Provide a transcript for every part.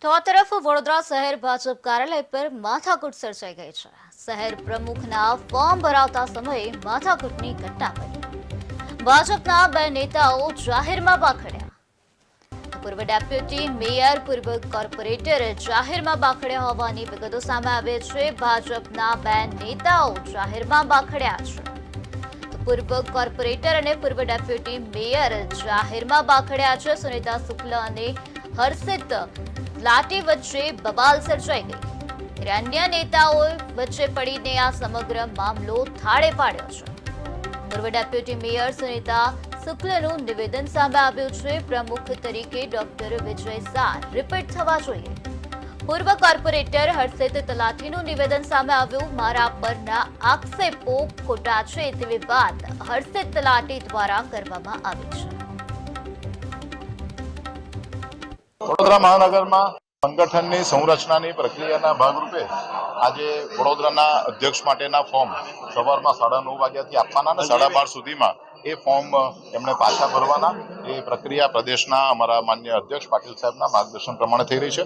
તો આ તરફ વડોદરા શહેર ભાજપ કાર્યાલય પર માથાકૂટ સર્જાઈ ગઈ છે। શહેર પ્રમુખના ફોર્મ ભરાવતા સમયે માથાકૂટની ઘટના બની। ભાજપના બે નેતાઓ જાહેરમાં બાખડ્યા। પૂર્વ ડેપ્યુટી મેયર, પૂર્વ કોર્પોરેટર જાહેરમાં બાખડ્યા હોવાની વિગતો સામે આવે છે। ભાજપના બે નેતાઓ જાહેરમાં બાખડ્યા છે। પૂર્વ કોર્પોરેટર અને પૂર્વ ડેપ્યુટી મેયર જાહેરમાં બાખડ્યા છે। સુનિતા શુક્લ અને હર્ષિત લાઠી વચ્ચે બબાલ સર્જાઈ ગઈ। ત્યારે અન્ય નેતાઓ વચ્ચે પડીને આ સમગ્ર મામલો થાળે પાડ્યો છે। પૂર્વ ડેપ્યુટી મેયર સુનિતા શુક્લનું નિવેદન સામે આવ્યું છે। પ્રમુખ તરીકે ડોક્ટર વિજય શાહ રિપીટ થવા જોઈએ। પૂર્વ કોર્પોરેટર હર્ષિત તલાટીનું નિવેદન સામે આવ્યું। મારા પરના આક્ષેપો ખોટા છે તેવી વાત હર્ષિત તલાટી દ્વારા કરવામાં આવી છે। વડોદરા મહાનગરમાં સંગઠનની સંરચનાની પ્રક્રિયાના ભાગરૂપે આજે વડોદરાના અધ્યક્ષ માટેના ફોર્મ સવારમાં 9:30 વાગ્યાથી આપવાના અને 12:30 સુધીમાં એ ફોર્મ એમણે પાછા ભરવાના એ પ્રક્રિયા પ્રદેશના અમારા માન્ય અધ્યક્ષ પાટીલ સાહેબના માર્ગદર્શન પ્રમાણે થઈ રહી છે।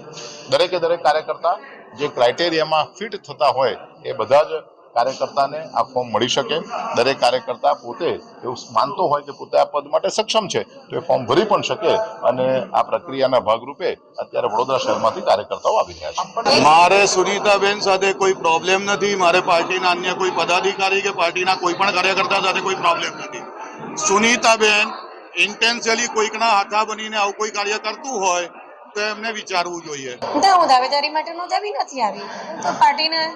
દરેકે દરેક કાર્યકર્તા જે ક્રાઇટેરિયામાં ફિટ થતા હોય એ બધા જ કાર્યકર્તાને આ ફોર્મ મળી શકે। દરેક કાર્યકર્તા પોતે એવું માનતો હોય કે પોતે આ પદ માટે સક્ષમ છે તો એ ફોર્મ ભરી પણ શકે અને આ પ્રક્રિયાના ભાગરૂપે અત્યારે વડોદરા શહેરમાંથી કાર્યકર્તાઓ આવી રહ્યા છે। મારે સુનીતાબેન સાથે કોઈ પ્રોબ્લેમ નથી। મારે પાર્ટીના અન્ય કોઈ પદાધિકારી કે પાર્ટીના કોઈ પણ કાર્યકર્તા સાથે કોઈ પ્રોબ્લેમ નથી। સુનીતાબેન ઇન્ટેન્શિયલી કોઈકના હાથા બનીને આવું કોઈ કાર્ય કરતું હોય તો એમને વિચારવું જોઈએ। હું દાવેદારી માટે નોંધાવી નથી આવી, તો પાર્ટીના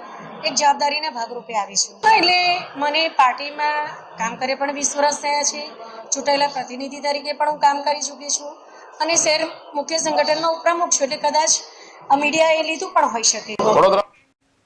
એક જવાબદારીના ભાગરૂપે આવી છું। એટલે મને પાર્ટીમાં કામ કરે પણ 20 વર્ષ થયા છે। ચૂંટાયેલા પ્રતિનિધિ તરીકે પણ હું કામ કરી ચૂકી છું અને શહેર મુખ્ય સંગઠનનો ઉપપ્રમુખ છું, એટલે કદાચ મીડિયા એ લીધું પણ હોઈ શકે।